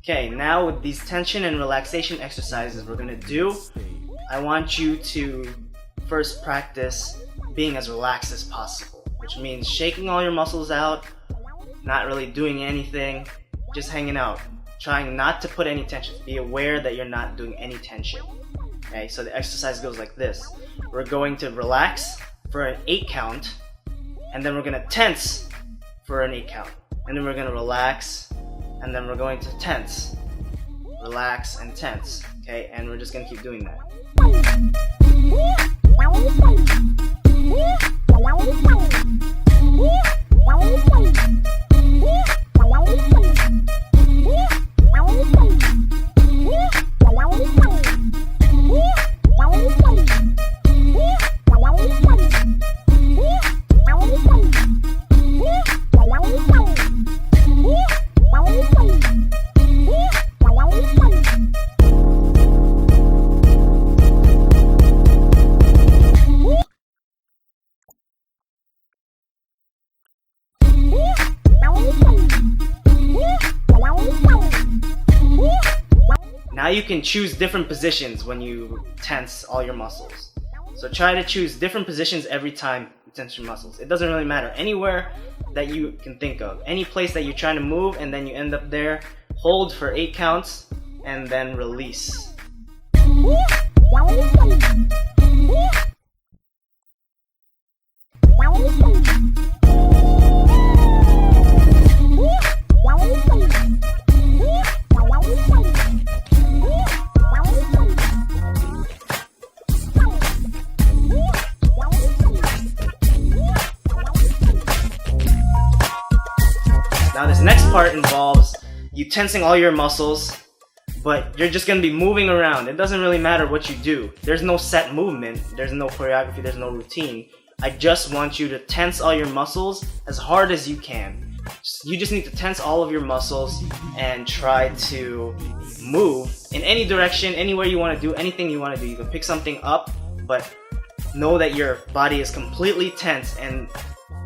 Okay, now with these tension and relaxation exercises we're gonna do, I want you to first practice being as relaxed as possible, which means shaking all your muscles out, not really doing anything, just hanging out, trying not to put any tension. Be aware that you're not doing any tension. Okay, so the exercise goes like this. We're going to relax for an 8 count, and then we're going to tense for an 8 count. And then we're going to relax, and then we're going to tense. Relax and tense. Okay, and we're just going to keep doing that. Now you can choose different positions when you tense all your muscles. So try to choose different positions every time you tense your muscles. It doesn't really matter. Anywhere that you can think of. Any place that you're trying to move and then you end up there. Hold for 8 counts and then release. Now this next part involves you tensing all your muscles, but you're just going to be moving around. It doesn't really matter what you do. There's no set movement, there's no choreography, there's no routine. I just want you to tense all your muscles as hard as you can. You just need to tense all of your muscles and try to move in any direction, anywhere you want to do, anything you want to do. You can pick something up, but know that your body is completely tense and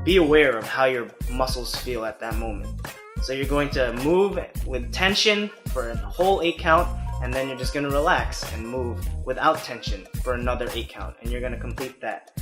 be aware of how your muscles feel at that moment. So you're going to move with tension for a whole 8 count, and then you're just going to relax and move without tension for another 8 count, and you're going to complete that